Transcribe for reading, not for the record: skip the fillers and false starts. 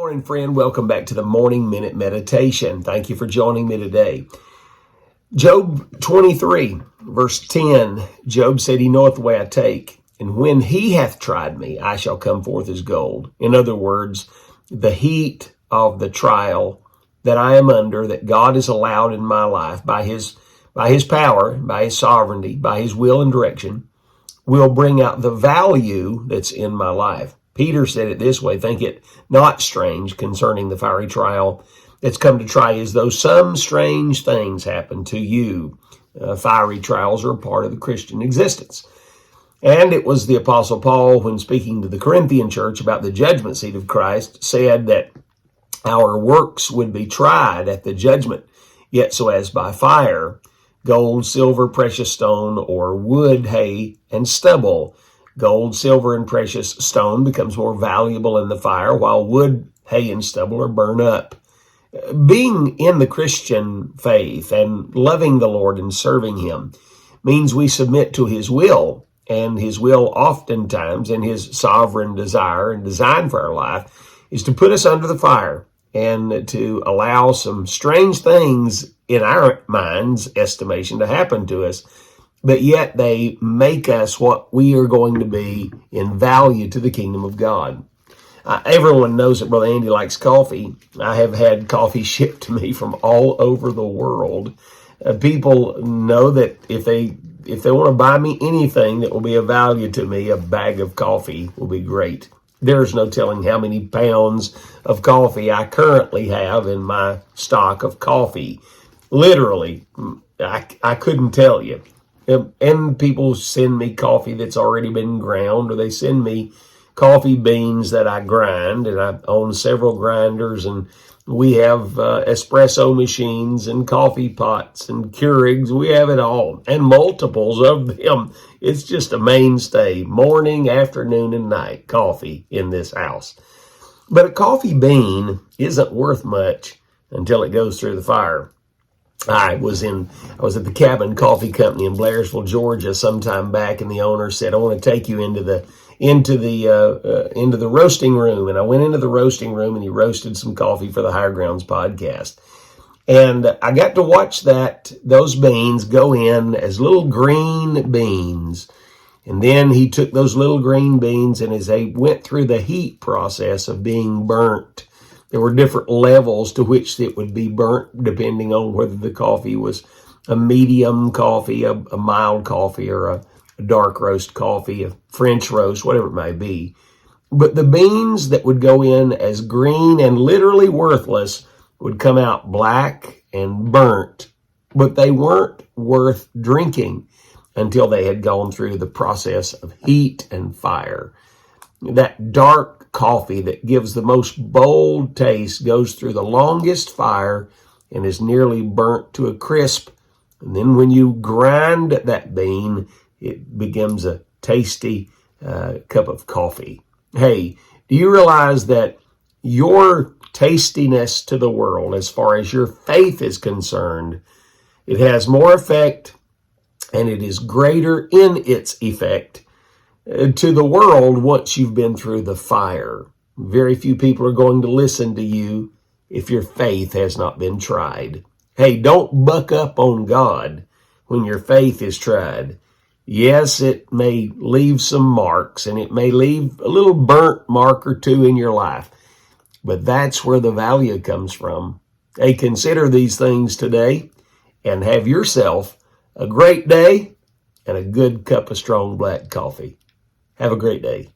Morning, friend. Welcome back to the Morning Minute Meditation. Thank you for joining me today. Job 23, verse 10, Job said, He knoweth the way I take, and when he hath tried me, I shall come forth as gold. In other words, the heat of the trial that I am under, that God has allowed in my life by his power, by his sovereignty, by his will and direction, will bring out the value that's in my life. Peter said it this way, think it not strange concerning the fiery trial that's come to try you, as though some strange things happen to you. Fiery trials are a part of the Christian existence. And it was the Apostle Paul, when speaking to the Corinthian church about the judgment seat of Christ, said that our works would be tried at the judgment, yet so as by fire, gold, silver, precious stone, or wood, hay, and stubble. Gold, silver, and precious stone becomes more valuable in the fire, while wood, hay, and stubble are burned up. Being in the Christian faith and loving the Lord and serving him means we submit to his will, and his will oftentimes, in his sovereign desire and design for our life, is to put us under the fire and to allow some strange things in our mind's estimation to happen to us, but yet they make us what we are going to be in value to the kingdom of God. Everyone knows that Brother Andy likes coffee. I have had coffee shipped to me from all over the world. People know that if they want to buy me anything that will be of value to me, a bag of coffee will be great. There's no telling how many pounds of coffee I currently have in my stock of coffee. Literally, I couldn't tell you. And people send me coffee that's already been ground, or they send me coffee beans that I grind, and I own several grinders, and we have espresso machines and coffee pots and Keurigs. We have it all, and multiples of them. It's just a mainstay, morning, afternoon, and night coffee in this house. But a coffee bean isn't worth much until it goes through the fire. I was at the Cabin Coffee Company in Blairsville, Georgia, sometime back, and the owner said, "I want to take you into the roasting room." And I went into the roasting room, and he roasted some coffee for the Higher Grounds podcast. And I got to watch those beans go in as little green beans. And then he took those little green beans, and as they went through the heat process of being burnt, there were different levels to which it would be burnt, depending on whether the coffee was a medium coffee, a mild coffee, or a dark roast coffee, a French roast, whatever it may be. But the beans that would go in as green and literally worthless would come out black and burnt, but they weren't worth drinking until they had gone through the process of heat and fire. That dark coffee that gives the most bold taste goes through the longest fire and is nearly burnt to a crisp. And then when you grind that bean, it becomes a tasty cup of coffee. Hey, do you realize that your tastiness to the world, as far as your faith is concerned, it has more effect, and it is greater in its effect to the world once you've been through the fire? Very few people are going to listen to you if your faith has not been tried. Hey, don't buck up on God when your faith is tried. Yes, it may leave some marks, and it may leave a little burnt mark or two in your life, but that's where the value comes from. Hey, consider these things today and have yourself a great day and a good cup of strong black coffee. Have a great day.